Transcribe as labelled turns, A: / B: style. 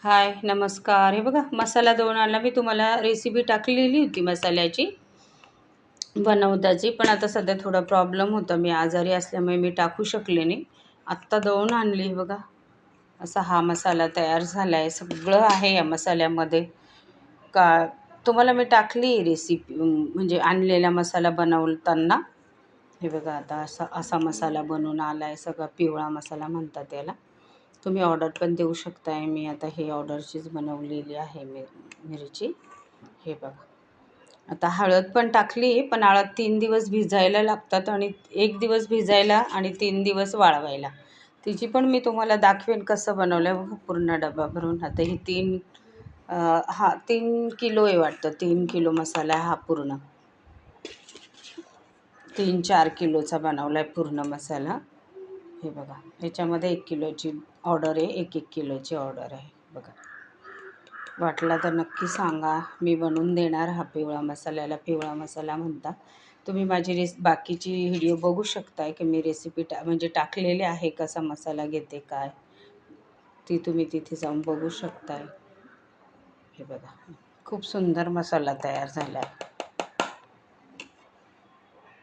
A: हाय, नमस्कार. हे बघा मसाला दळून मी तुम्हाला रेसिपी टाकलेली होती मसाल्याची बनवताची. पण आता सध्या थोडा प्रॉब्लेम होता. मी आजारी असल्यामुळे मी टाकू शकले नाही. आत्ता दळून आणली हे बघा. असा हा मसाला तयार झाला आहे. सगळं आहे या मसाल्यामध्ये. का तुम्हाला मी टाकली रेसिपी म्हणजे आणलेला मसाला बनवताना. हे बघा आता असा असा मसाला बनवून आला आहे. सगळा पिवळा मसाला म्हणतात त्याला. तुम्ही ऑर्डर पण देऊ शकताय. मी आता हे ऑर्डरचीच बनवलेली आहे मिरची. हे बघा. आता हळद पण टाकली, पण हळद 3 दिवस भिजायला लागतात आणि 1 दिवस भिजायला आणि 3 दिवस वाळवायला. तिची पण मी तुम्हाला दाखवेन कसं बनवलं आहे. पूर्ण डबा भरून. आता ही 3 किलो आहे वाटतं. 3 किलो मसाला हा पूर्ण. 3-4 किलोचा बनवला आहे पूर्ण मसाला. हे बघा, ह्याच्यामध्ये 1 किलोची ऑर्डर आहे. 1-1 किलोची ऑर्डर आहे बघा. वाटला तर नक्की सांगा. मी बनवून देणार. हा पिवळा मसाल्याला पिवळा मसाला म्हणतात. तुम्ही माझी बाकीची व्हिडिओ बघू शकताय की मी रेसिपी म्हणजे टाकलेली आहे. कसा मसाला घेते काय ती तुम्ही तिथे जाऊन बघू शकताय. हे बघा, खूप सुंदर मसाला तयार झाला आहे.